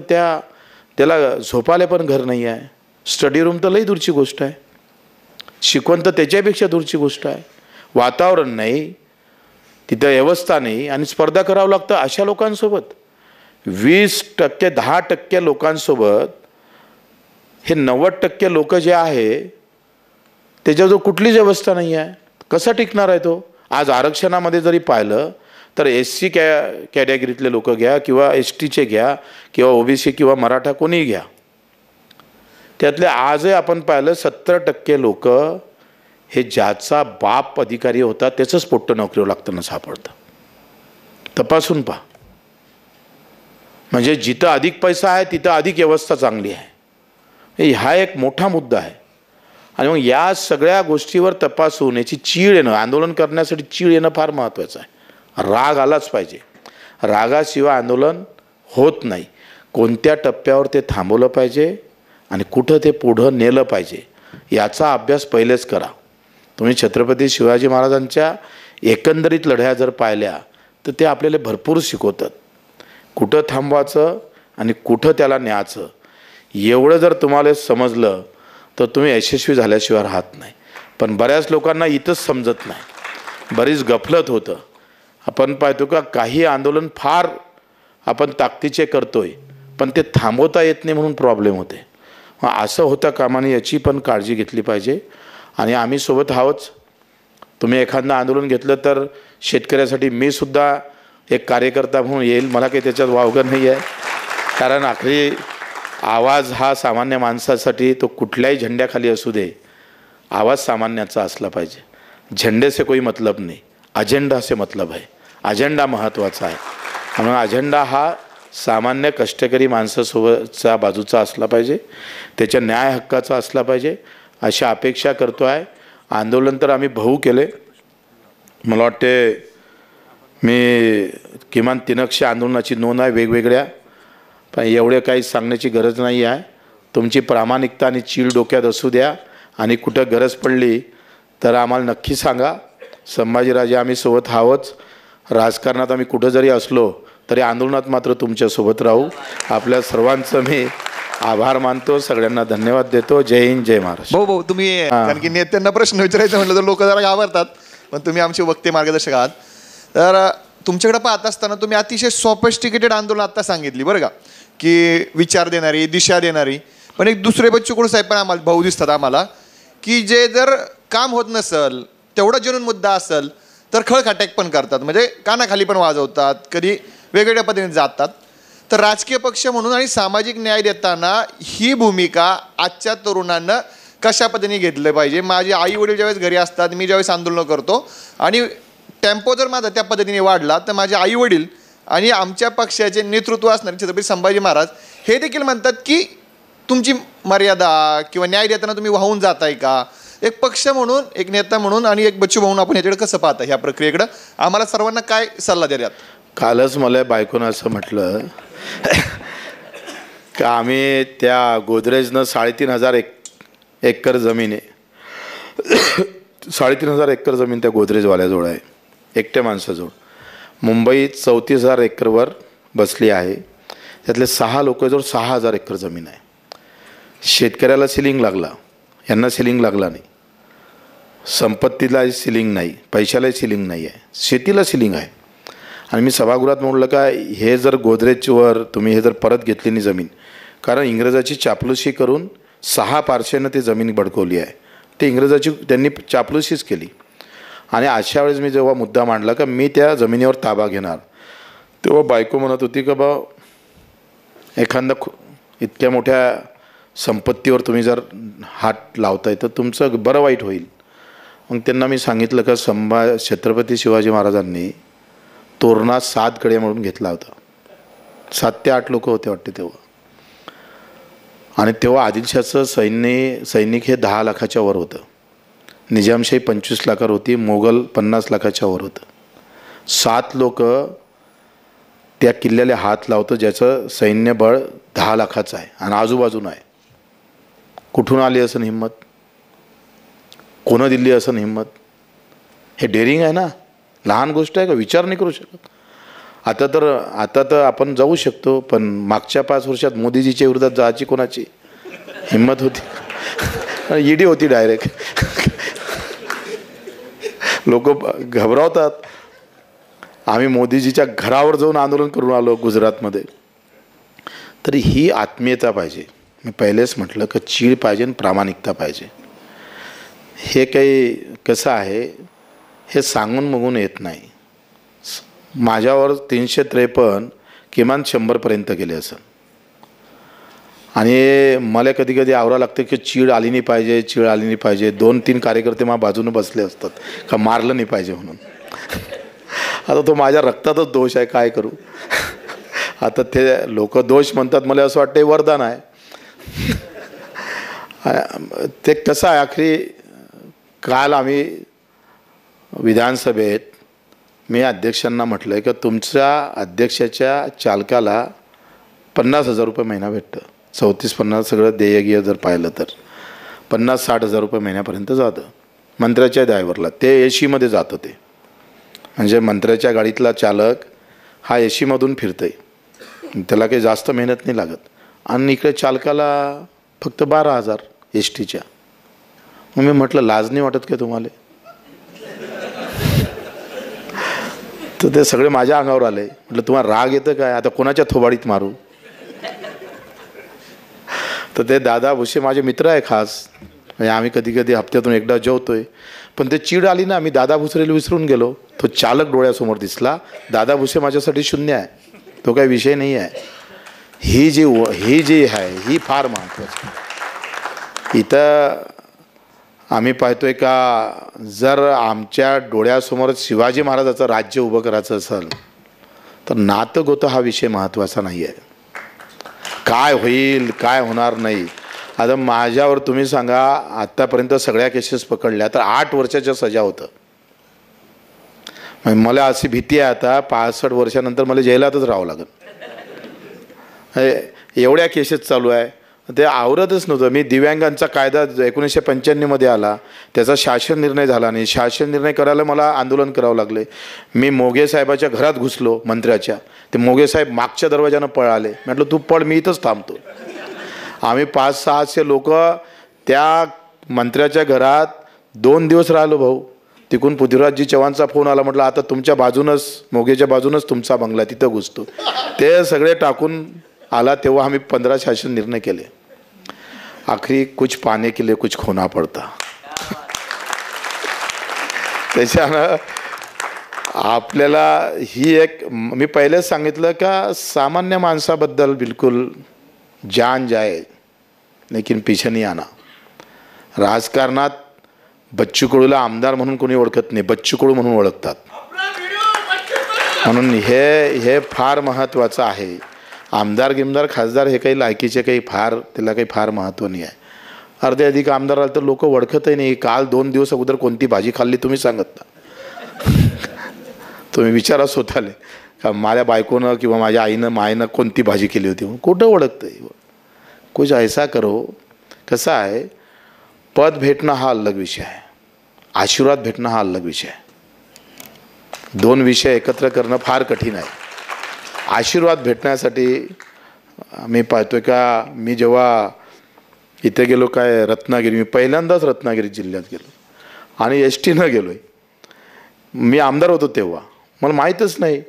त्याला झोपायला पण घर नाही आहे, स्टडी रूम तर लई दूरची गोष्ट आहे, शिकवण तर त्याच्यापेक्षा दूरची गोष्ट आहे, वातावरण नाही तिथं, व्यवस्था नाही आणि स्पर्धा करावं लागतं अशा लोकांसोबत. 20% 10% लोकांसोबत हे 90% लोक जे आहे त्याच्याजवळ कुठलीच व्यवस्था नाही आहे. कसा टिकणार आहे तो? आज आरक्षणामध्ये जरी पाहिलं तर SC कॅटेगरीतले लोक घ्या किंवा STचे घ्या किंवा OBC किंवा मराठा कोणीही घ्या, त्यातले आजही आपण पाहिलं 70% लोक हे ज्याचा बाप अधिकारी होता त्याचंच पोट्ट नोकरीवर लागताना सापडतं. तपासून पहा. म्हणजे जिथं अधिक पैसा आहे तिथं अधिक व्यवस्था चांगली आहे. हा एक मोठा मुद्दा आहे. आणि मग या सगळ्या गोष्टीवर तपासून याची चीड येणं, आंदोलन करण्यासाठी चीड येणं फार महत्त्वाचं आहे. राग आलाच पाहिजे. रागाशिवाय आंदोलन होत नाही. कोणत्या टप्प्यावर ते थांबवलं पाहिजे आणि कुठं ते पुढं नेलं पाहिजे याचा अभ्यास पहिलेच करा. तुम्ही छत्रपती शिवाजी महाराजांच्या एकंदरीत लढ्या जर पाहिल्या तर ते आपल्याला भरपूर शिकवतात. कुठं थांबवायचं आणि कुठं त्याला न्यायचं एवढं जर तुम्हाला समजलं तर तुम्ही यशस्वी झाल्याशिवाय राहत नाही. पण बऱ्याच लोकांना इथंच समजत नाही, बरीच गफलत होतं. आपण पाहतो का काही आंदोलन फार आपण ताकदीचे करतोय पण ते थांबवता येत नाही म्हणून प्रॉब्लेम होते. असं होता कामा नये याची पण काळजी घेतली पाहिजे. आणि आम्ही सोबत आहोत. तुम्ही एखादं आंदोलन घेतलं तर शेतकऱ्यासाठी मी सुद्धा एक कार्यकर्ता म्हणून येईल, मला काही त्याच्यात वावगं नाही आहे. कारण आखरी आवाज हा सामान्य माणसासाठी तो कुठल्याही झेंड्याखाली असू दे, आवाज सामान्याचा असला पाहिजे. झेंडे से कोई मतलब नाही, अजेंडा से मतलब है. अजेंडा महत्त्वाचा आहे. म्हणून अजेंडा हा सामान्य कष्टकरी माणसासोबतचा बाजूचा असला पाहिजे, त्याच्या न्याय हक्काचा असला पाहिजे अशी अपेक्षा करतो आहे. आंदोलन तर आम्ही बहु केले. मला वाटते मी किमान 300 आंदोलनाची नोंद आहे वेगवेगळ्या, पण एवढे काही सांगण्याची गरज नाही आहे. तुमची प्रामाणिकता आणि चीड डोक्यात असू द्या आणि कुठं गरज पडली तर आम्हाला नक्की सांगा. संभाजीराजे आम्ही सोबत आहोत. राजकारणात आम्ही कुठं जरी असलो तरी आंदोलनात मात्र तुमच्यासोबत राहू. आपल्या सर्वांचं मी आभार मानतो, सगळ्यांना धन्यवाद देतो. जय हिंद, जय महाराष्ट्र. भाऊ तुम्ही कारण की नेत्यांना प्रश्न विचारायचं म्हटलं तर लोक जरा घाबरतात, पण तुम्ही आमचे वक्ते मार्गदर्शक आहात. तर तुमच्याकडे पाहत असताना तुम्ही अतिशय सॉफिस्टिकेटेड आंदोलन आता सांगितली बरं का, की विचार देणारी, दिशा देणारी. पण एक दुसरे बच्चू कडू साहेब पण आम्हाला भाऊ दिसतात आम्हाला, की जे जर काम होत नसेल, तेवढा जनून मुद्दा असेल तर खळखटाक पण करतात, म्हणजे कानाखाली पण वाजवतात, कधी वेगवेगळ्या पद्धतीने जातात. तर राजकीय पक्ष म्हणून आणि सामाजिक न्याय देताना ही भूमिका आजच्या तरुणांना कशा पद्धतीने घेतलं पाहिजे? माझे आई वडील ज्यावेळेस घरी असतात, मी ज्यावेळेस आंदोलन करतो आणि टेम्पो जर माझा त्या पद्धतीने वाढला तर माझे आई वडील आणि आमच्या पक्षाचे नेतृत्व असणारे छत्रपती संभाजी महाराज हे देखील म्हणतात की तुमची मर्यादा किंवा न्याय देताना तुम्ही वाहून जाताय का? एक पक्ष म्हणून, एक नेता म्हणून आणि एक बच्चू म्हणून आपण याच्याकडे कसं पाहता ह्या प्रक्रियेकडं? आम्हाला सर्वांना काय सल्ला द्याल? कालच मला बायकोनं असं म्हटलं का आम्ही त्या गोदरेजनं 3,500 एकर जमीन आहे, 3,500 एकर जमीन त्या गोदरेजवाल्याजवळ आहे, एकट्या माणसाजवळ. मुंबईत 34,000 एकरवर बसली आहे. त्यातले 6 लोकांजवळ 6,000 एकर जमीन आहे. शेतकऱ्याला सिलिंग लागला, यांना सिलिंग लागला नाही. संपत्तीला सिलिंग नाही, पैशालाही सिलिंग नाही आहे, शेतीला सिलिंग आहे. आणि मी सभागृहात म्हटलं का हे जर गोदरेजवर तुम्ही हे जर परत घेतली नाही जमीन, कारण इंग्रजाची चापलुसी करून 6 पारशेनं ती जमीन बडकवली आहे, ते इंग्रजाची त्यांनी चापलुसीच केली. आणि अशा वेळेस मी जेव्हा मुद्दा मांडला का मी त्या जमिनीवर ताबा घेणार, तेव्हा बायको म्हणत होती का बा एखादा इतक्या मोठ्या संपत्तीवर तुम्ही जर हात लावताय तर तुमचं बरं वाईट होईल. मग त्यांना मी सांगितलं का छत्रपती शिवाजी महाराजांनी तोरणा 7 गड्या म्हणून घेतला होता. 7 ते 8 लोक होते वाटते तेव्हा. आणि तेव्हा आदिलशाचं सैनिक हे 10 लाखाच्या वर होतं, निजामशाही 25 लाखावर होती, मोगल 50 लाखाच्या वर होतं. 7 लोक त्या किल्ल्याला हात लावतं ज्याचं सैन्यबळ 10 लाखाचं आहे आणि आजूबाजूनं आहे. कुठून आली असं हिंमत? कोणं दिली असं हिंमत? हे डेअरिंग आहे ना, लहान गोष्ट आहे का? विचार नाही करू शकत. आता तर आपण जाऊ शकतो, पण मागच्या 5 वर्षात मोदीजीच्या विरोधात जायची कोणाची हिंमत होती? ईडी होती डायरेक्ट. लोक घबरावतात. आम्ही मोदीजीच्या घरावर जाऊन आंदोलन करून आलो गुजरातमध्ये. तरी ही आत्मीयता पाहिजे. मी पहिलेच म्हटलं की चीड पाहिजे आणि प्रामाणिकता पाहिजे. हे काही कसं आहे, हे सांगून बघून येत नाही. माझ्यावर 353 किमान 100पर्यंत गेले असेल. आणि मला कधी कधी आवरा लागतं की चीड आली नाही पाहिजे, चीड आली नाही पाहिजे. 2-3 कार्यकर्ते माझ्या बाजूने बसले असतात का मारलं नाही पाहिजे म्हणून. आता तो माझ्या रक्तातच दोष आहे, काय करू. आता ते लोक दोष म्हणतात, मला असं वाटतं वरदान आहे. ते कसं आहे, आखरी काल आम्ही विधानसभेत मी अध्यक्षांना म्हटलं आहे की तुमच्या अध्यक्षाच्या चालकाला 50,000 रुपये महिना भेटतं. 34-50 सगळं देयगीय जर पाहिलं तर 50-60 हजार रुपये महिन्यापर्यंत जातं. मंत्र्याच्या ड्रायव्हरला ते AC मध्ये जातं. ते म्हणजे मंत्र्याच्या गाडीतला चालक हा AC मधून फिरतंय, त्याला काही जास्त मेहनत नाही लागत. आणि इकडे चालकाला फक्त 12,000 STच्या. मग मी म्हटलं लाज नाही वाटत का तुम्हाला? तर ते सगळे माझ्या अंगावर आले. म्हटलं तुम्हाला राग येतं काय? आता कोणाच्या थोबाडीत मारू? तर ते दादा भुसे माझे मित्र आहे खास. म्हणजे आम्ही कधी कधी हप्त्यातून एकदा जेवतोय. पण ते चीड आली ना, मी दादा भुसरेला विसरून गेलो. तो चालक डोळ्यासमोर दिसला. दादा भुसे माझ्यासाठी शून्य आहे, तो काही विषय नाही आहे. ही जी आहे ही फार महत्त्वाची. इथं आम्ही पाहतोय का, जर आमच्या डोळ्यासमोर शिवाजी महाराजाचं राज्य उभं करायचं असेल तर नातं गोतं हा विषय महत्त्वाचा नाही आहे. काय होईल काय होणार नाही. आता माझ्यावर तुम्ही सांगा, आत्तापर्यंत सगळ्या केसेस पकडल्या तर 8 वर्षाच्या सजा होतं. मला अशी भीती आहे आता 65 वर्षानंतर मला जेलातच राहावं लागेल. एवढ्या केसेस चालू आहे. ते आवरतच नव्हतं. मी दिव्यांगांचा कायदा 1995 आला, त्याचा शासन निर्णय झाला नाही. शासन निर्णय करायला मला आंदोलन करावं लागले. मी मोगे साहेबाच्या घरात घुसलो मंत्र्याच्या. ते मोगे साहेब मागच्या दरवाजानं पळाले. म्हटलं तू पळ, मी इथंच थांबतो. आम्ही 500-600 लोक त्या मंत्र्याच्या घरात 2 दिवस राहिलो भाऊ. तिकून पृथ्वीराजजी चव्हाणचा फोन आला. म्हटलं आता तुमच्या बाजूनच, मोगेच्या बाजूनच तुमचा बंगला, तिथं घुसतो. ते सगळे टाकून आला. तेव्हा आम्ही 15 शासन निर्णय केले. आखरी कुछ पाने के लिए कुछ खोना पडता. त्याच्यानं आपल्याला ही एक, मी पहिलेच सांगितलं का सामान्य माणसाबद्दल बिलकुल जान जाए लेकिन पीछे नहीं आना. राजकारणात बच्चू कडूला आमदार म्हणून कोणी ओळखत नाही, बच्चू कडू म्हणून ओळखतात. म्हणून हे फार महत्त्वाचं आहे. आमदार गिमदार खासदार हे काही लायकीचे काही त्याला काही फार महत्त्व नाही आहे. अर्धे अधिक आमदार आले तर लोक ओळखतही नाही. काल 2 दिवस अगोदर कोणती भाजी खाल्ली तुम्ही सांगत ना. तुम्ही विचारा स्वतःले का माझ्या बायकोनं किंवा माझ्या मायनं कोणती भाजी केली होती, कुठं ओळखतंय. कुछ ऐसा करो. कसं आहे, पद भेटणं हा अलग विषय आहे, आशीर्वाद भेटणं हा अलग विषय आहे. 2 विषय एकत्र करणं फार कठीण आहे. आशीर्वाद भेटण्यासाठी मी पाहतोय का, मी जेव्हा इथे गेलो काय रत्नागिरी, मी पहिल्यांदाच रत्नागिरी जिल्ह्यात गेलो आणि STनं गेलो आहे. मी आमदार होतो तेव्हा, मला माहीतच नाही.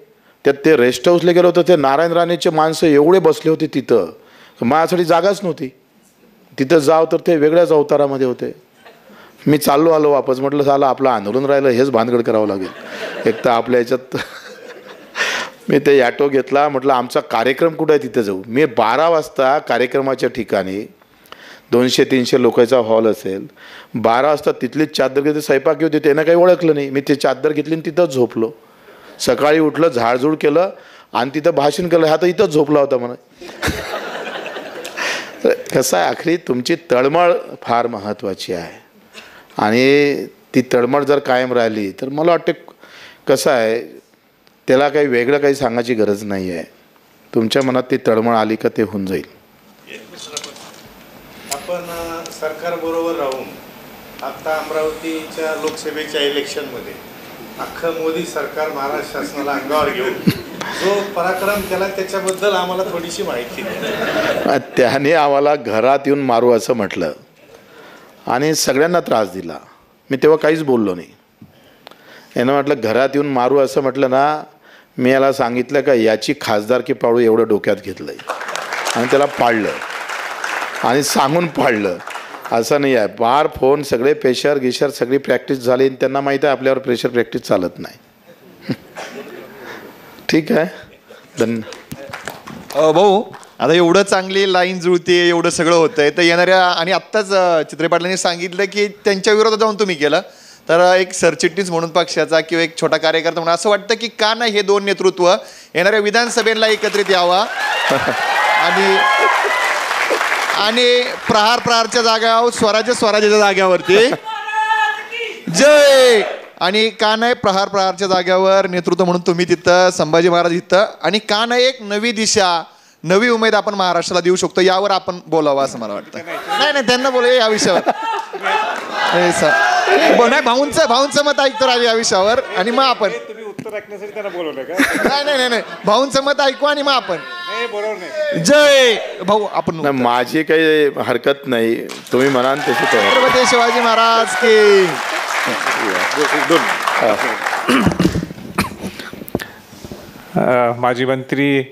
त्यात ते रेस्ट हाऊसला गेलो होतो. ते नारायण राणेचे माणसं एवढे बसले होते तिथं, माझ्यासाठी जागाच नव्हती. तिथं जाव तर ते वेगळ्याच अवतारामध्ये होते. मी चाललो आलो वापस. म्हटलं झालं आपलं आंदोलन राहिलं, हेच भानगड करावं लागेल. एक तर आपल्या ह्याच्यात मी ते ॲटो घेतला. म्हटलं आमचा कार्यक्रम कुठं आहे तिथे जाऊ. मी 12 वाजता कार्यक्रमाच्या ठिकाणी 200-300 लोकांचा हॉल असेल. 12 वाजता तिथलीच चादर घेतली, स्वयंपाकी होती, त्यानं काही ओळखलं नाही. मी ते चादर घेतली आणि तिथंच झोपलो. सकाळी उठलं, झाडझूड केलं आणि तिथं भाषण केलं. हा तर इथंच झोपला होता म्हणा. कसं आहे, आखरी तुमची तळमळ फार महत्त्वाची आहे. आणि ती तळमळ जर कायम राहिली तर मला वाटते कसं आहे, त्याला काही वेगळं काही सांगायची गरज नाही आहे. तुमच्या मनात ती तळमळ आली का ते होऊन जाईल. आपण सरकारबरोबर राहून आता अमरावतीच्या लोकसभेच्या इलेक्शनमध्ये अख्खं मोदी सरकार महाराष्ट्र शासनाला अंगावर घेऊन जो पराक्रम केला त्याच्याबद्दल आम्हाला थोडीशी माहिती द्या. त्याने आम्हाला घरात येऊन मारू असं म्हटलं आणि सगळ्यांना त्रास दिला. मी तेव्हा काहीच बोललो नाही. यानं म्हटलं घरात येऊन मारू असं म्हटलं ना, मी याला सांगितलं का याची खासदारकी पाळू एवढं डोक्यात घेतलं आणि त्याला पाळलं आणि सांगून पाळलं. असं नाही आहे. फार फोन सगळे प्रेशर गिशर सगळी प्रॅक्टिस झाली. त्यांना माहीत आहे आपल्यावर प्रेशर प्रॅक्टिस चालत नाही. ठीक आहे. भाऊ आता एवढं चांगली लाईन जुळते, एवढं सगळं होतंय, तर येणाऱ्या आणि आत्ताच चित्रे पाटलांनी सांगितलं की त्यांच्या विरोधात जाऊन तुम्ही केलं, तर एक सरचिटणीस म्हणून पक्षाचा किंवा एक छोटा कार्यकर्ता म्हणून असं वाटतं की का नाही हे दोन नेतृत्व येणाऱ्या विधानसभेला एकत्रित यावा आणि प्रहारच्या जाग्यावर स्वराज्याच्या जाग्यावरती जय, आणि का नाही प्रहारच्या जाग्यावर नेतृत्व म्हणून तुम्ही तिथं, संभाजी महाराज इथं, आणि का नाही एक नवी दिशा नवी उमेद आपण महाराष्ट्राला देऊ शकतो, यावर आपण बोलावं असं मला वाटतं. नाही त्यांना बोलूया या विषयावर. नाही भाऊंचं मत ऐकतो राहू या विषयावर आणि मग आपण उत्तर ऐकण्यासाठी त्यांना बोलवलं का? नाही भाऊंचं मत ऐकू आणि मग आपण बरोबर नाही. जय भाऊ. आपण माझी काही हरकत नाही, तुम्ही म्हणाल तशी तयार. छत्रपती शिवाजी महाराज की माजी मंत्री,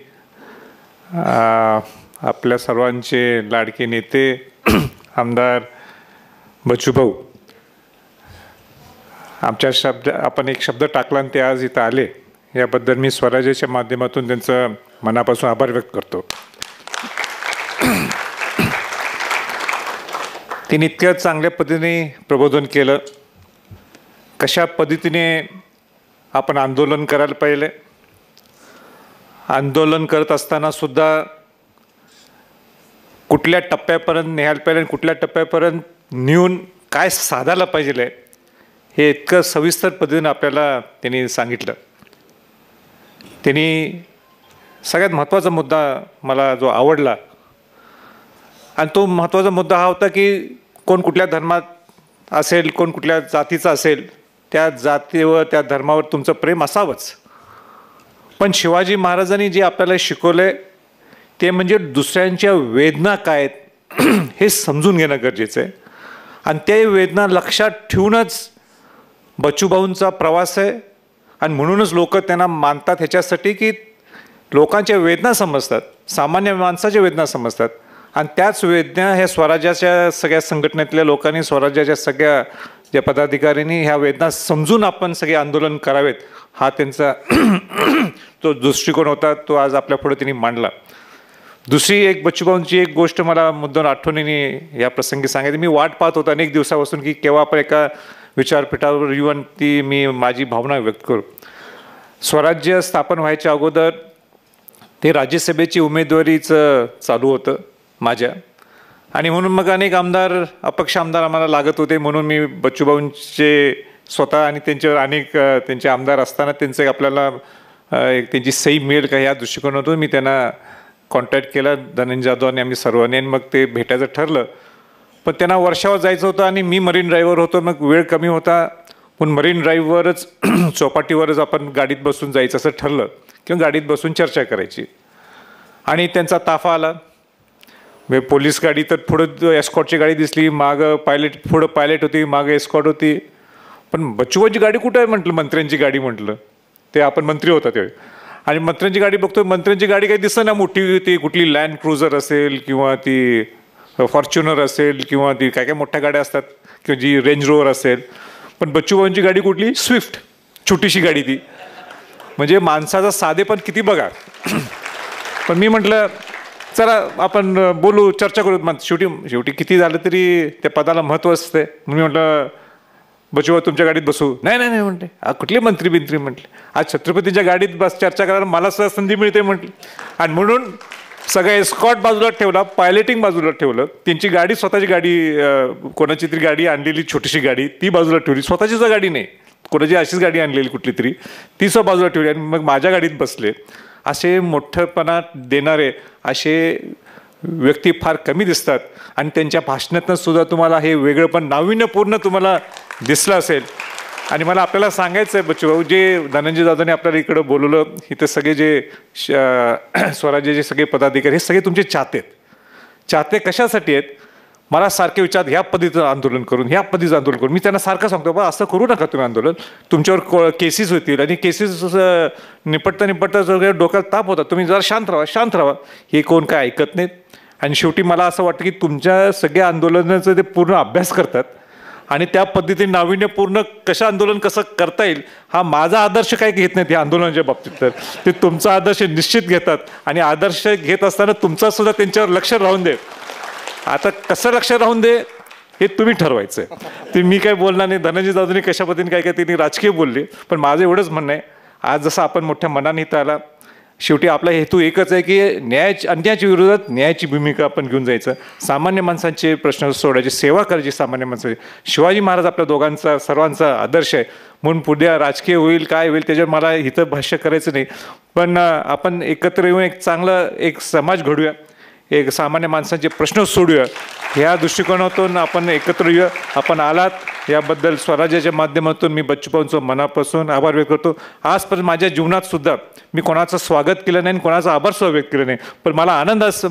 आपल्या सर्वांचे लाडके नेते आमदार बच्चूभाऊ, आपण एक शब्द टाकला आणि ते आज इथं आले, याबद्दल मी स्वराज्याच्या माध्यमातून त्यांचं मनापासून आभार व्यक्त करतो. तिने इतक्या चांगल्या पद्धतीने प्रबोधन केलं. कशा पद्धतीने आपण आंदोलन करायला पाहिजे, आंदोलन करत असताना सुद्धा कुठल्या टप्प्यापर्यंत न्यायला पाहिजे, कुठल्या टप्प्यापर्यंत नेऊन काय साधायला पाहिजे, हे इतकं सविस्तर पद्धतीने आपल्याला त्यांनी सांगितलं. त्यांनी सगळ्यात महत्त्वाचा मुद्दा मला जो आवडला, आणि तो महत्त्वाचा मुद्दा हा होता की कोण कुठल्या धर्मात असेल, कोण कुठल्या जातीचा असेल, त्या जातीवर त्या धर्मावर तुमचं प्रेम असावंच, पण शिवाजी महाराजांनी जे आपल्याला शिकवले ते म्हणजे दुसऱ्यांच्या वेदना काय आहेत हे समजून घेणं गरजेचं आहे. आणि ते वेदना लक्षात ठेवूनच बच्चूभाऊंचा प्रवास आहे. आणि म्हणूनच लोक त्यांना मानतात ह्याच्यासाठी की लोकांच्या वेदना समजतात, सामान्य माणसाच्या वेदना समजतात, आणि त्याच वेदना ह्या स्वराज्याच्या सगळ्या संघटनेतल्या लोकांनी, स्वराज्याच्या सगळ्या ज्या पदाधिकाऱ्यांनी ह्या वेदना समजून आपण सगळे आंदोलन करावेत, हा त्यांचा तो दृष्टिकोन होता, तो आज आपल्या पुढे त्यांनी मांडला. दुसरी एक बच्चूभाऊंची एक गोष्ट मला मुद्दाम आठवणीने या प्रसंगी सांगायची. मी वाट पाहत होतो अनेक दिवसापासून की केव्हा आपण एका विचारपीठावर येऊन ती मी माझी भावना व्यक्त करू. स्वराज्य स्थापन व्हायच्या अगोदर ते राज्यसभेची उमेदवारीचं चालू होतं माझ्या, आणि म्हणून मग अनेक आमदार, अपक्ष आमदार आम्हाला लागत होते, म्हणून मी बच्चूभाऊंचे स्वतः आणि त्यांच्यावर अनेक त्यांचे आमदार असताना त्यांचं आपल्याला एक त्यांची सही मिळेल का ह्या दृष्टिकोनातून मी त्यांना कॉन्टॅक्ट केला, धनंजय जाधव आणि आम्ही सर्वांनी, आणि मग ते भेटायचं ठरलं. पण त्यांना वर्षावर जायचं होतं आणि मी मरीन ड्राईव्हवर होतो, मग वेळ कमी होता, पण मरीन ड्राईव्हवरच चौपाटीवरच आपण गाडीत बसून जायचं असं ठरलं, किंवा गाडीत बसून चर्चा करायची. आणि त्यांचा ताफा आला. पोलीस गाडी तर पुढं एस्कॉटची गाडी दिसली, मागं पायलट, पुढं पायलट होती, मागं एस्कॉट होती. पण बच्चूभाऊची गाडी कुठं आहे म्हटलं, मंत्र्यांची गाडी म्हटलं, ते आपण मंत्री होता त्यावेळी, आणि मंत्र्यांची गाडी बघतो, मंत्र्यांची गाडी काही दिसत ना, मोठी ती कुठली लँड क्रुझर असेल किंवा ती फॉर्च्युनर असेल किंवा ती काय काय मोठ्या गाड्या असतात किंवा जी रेंज रोवर असेल. पण बच्चूभाऊंची गाडी कुठली, स्विफ्ट, छोटीशी गाडी ती, म्हणजे माणसाचा साधेपण किती बघा. पण मी म्हटलं चला आपण बोलू, चर्चा करू. मग शेवटी किती झालं तरी त्या पदाला महत्त्व असते. मी म्हटलं बच्चूभाऊ तुमच्या गाडीत बसू. नाही म्हटले, कुठले मंत्री बिंत्री म्हटले, आज छत्रपतींच्या गाडीत बस चर्चा करायला मला सुद्धा संधी मिळते म्हटली. आणि म्हणून सगळं एस्कॉट बाजूला ठेवला, पायलटिंग बाजूला ठेवलं, त्यांची गाडी, स्वतःची गाडी, कोणाची तरी गाडी आणलेली छोटीशी गाडी ती बाजूला ठेवली, स्वतःची सुद्धा गाडी नाही, कोणाची अशीच गाडी आणलेली कुठली तरी ती सुद्धा बाजूला ठेवली, आणि मग माझ्या गाडीत बसले. असे मोठेपणा देणारे असे व्यक्ती फार कमी दिसतात, आणि त्यांच्या भाषणातनं सुद्धा तुम्हाला हे वेगळं पण नाविन्यपूर्ण तुम्हाला दिसलं असेल. आणि मला आपल्याला सांगायचं आहे बच्चूभाऊ, जे धनंजय जाधवने आपल्याला इकडं बोलवलं, इथे सगळे जे स्वराज्याचे सगळे पदाधिकारी हे सगळे तुमचे चाहते आहेत. चाहते कशासाठी आहेत? मला सारखे विचारतात ह्या पद्धतीचं आंदोलन करून, ह्या पद्धतीचं आंदोलन करून. मी त्यांना सारखं सांगतो, बा असं करू नका तुम्ही आंदोलन, तुमच्यावर केसेस होतील आणि केसेस निपटता वगैरे डोक्याला ताप होता, तुम्ही जरा शांत राहा. हे कोण काय ऐकत नाहीत. आणि शेवटी मला असं वाटतं की तुमच्या सगळ्या आंदोलनाचं ते पूर्ण अभ्यास करतात आणि त्या पद्धतीने नाविन्यपूर्ण आंदोलन कसं करता येईल हा माझा आदर्श काय घेत नाहीत या आंदोलनाच्या बाबतीत. तर ते तुमचा आदर्श निश्चित घेतात आणि आदर्श घेत असताना तुमचा सुद्धा त्यांच्यावर लक्ष राहून दे. आता कसं लक्ष राहून दे हे तुम्ही ठरवायचं आहे. ते मी काय बोलणार नाही. धनंजय जाधवने कशा पद्धतीने काय त्यांनी राजकीय बोलले, पण माझं एवढंच म्हणणं आहे, आज जसं आपण मोठ्या मनाने इथं आला, शेवटी आपला हेतू एकच आहे की अन्यायाच्या विरोधात न्यायाची भूमिका आपण घेऊन जायचं, सामान्य माणसांचे प्रश्न सोडायचे, सेवा करायची सामान्य माणसाची. शिवाजी महाराज आपल्या दोघांचा सर्वांचा आदर्श आहे. म्हणून पुढे राजकीय होईल काय होईल त्याच्यावर मला इथं भाष्य करायचं नाही, पण आपण एकत्र येऊन एक चांगलं एक समाज घडूया, एक सामान्य माणसांचे प्रश्न सोडूया, ह्या दृष्टिकोनातून आपण एकत्र येऊया. आपण आलात याबद्दल स्वराज्याच्या माध्यमातून मी बच्चूभाऊंचं मनापासून आभार व्यक्त करतो. आजपर्यंत माझ्या जीवनात सुद्धा मी कोणाचं स्वागत केलं नाही आणि कोणाचा आभार सुद्धा व्यक्त केला नाही, पण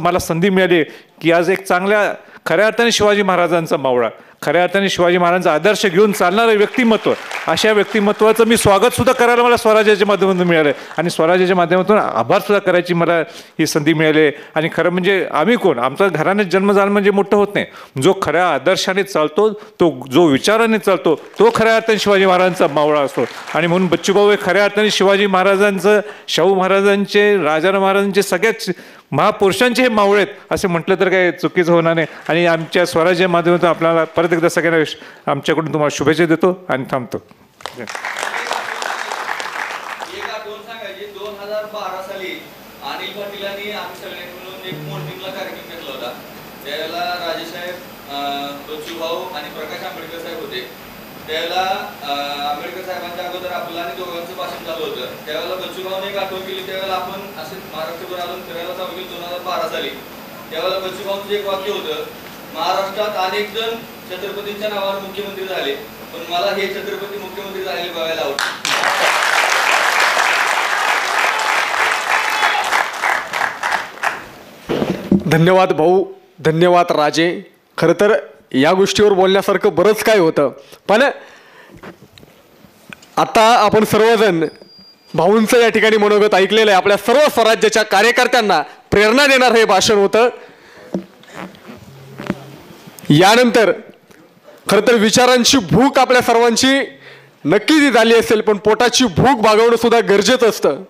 मला संधी मिळाली की आज एक चांगल्या खऱ्या अर्थाने शिवाजी महाराजांचा मावळा, खऱ्या अर्थाने शिवाजी महाराजांचा आदर्श घेऊन चालणारं व्यक्तिमत्व, अशा व्यक्तिमत्वाचं मी स्वागतसुद्धा करायला मला स्वराज्याच्या माध्यमातून मिळालं आहे आणि स्वराज्याच्या माध्यमातून आभारसुद्धा करायची मला ही संधी मिळाली आहे. आणि खरं म्हणजे आम्ही कोण, आमचा घराने जन्म झाला म्हणजे मोठं होत नाही. जो खऱ्या आदर्शाने चालतो, तो जो विचाराने चालतो, तो खऱ्या अर्थाने शिवाजी महाराजांचा मावळा असतो. आणि म्हणून बच्चूभाऊ हे खऱ्या अर्थाने शिवाजी महाराजांचं, शाहू महाराजांचे, राजाराम महाराजांचे, सगळ्याच महापुरुषांचे हे मावळे आहेत असं म्हटलं तर काही चुकीचं होणार नाही. आणि आमच्या स्वराज्य माध्यमातून आपल्याला परत एकदा सगळ्यांना आमच्याकडून तुम्हाला शुभेच्छा देतो आणि थांबतो. 2012 साली अनिल पाटीलांनी आम्ही सगळ्यांनी मिळून एक मोर्निंगला कार्यक्रम घेतला होता. त्यावेळेला राजेसाहेब, बच्चूभाऊ आणि प्रकाश आंबेडकर साहेब होते. त्यावेळेला आंबेडकर साहेबांच्या अगोदर आपलं आणि दोघांचं भाषण झालं होतं. त्यावेळेला बच्चूभाऊने एक आठवण केली. त्यावेळेला आपण असे महाराष्ट्रभर आलो फिरायला चालू केली 2012 साली. त्यावेळेला बच्चूभाऊंचं एक वाक्य होतं, महाराष्ट्रात अनेक जण छत्रपतींच्या नावावर मुख्यमंत्री झाले, पण मला हे छत्रपती मुख्यमंत्री झालेले बघायला आवडते. धन्यवाद भाऊ, धन्यवाद राजे. खरं तर या गोष्टीवर बोलण्यासारखं बरंच काय होतं, पण आता आपण सर्वजण भाऊंचं या ठिकाणी मनोगत ऐकलेलं आहे. आपल्या सर्व स्वराज्याच्या कार्यकर्त्यांना प्रेरणा देणार हे भाषण होतं. यानंतर खरं तर विचारांची भूक आपल्या सर्वांची नक्की झाली असेल, पण पोटाची भूक भागवणं सुद्धा गरजेचं असतं.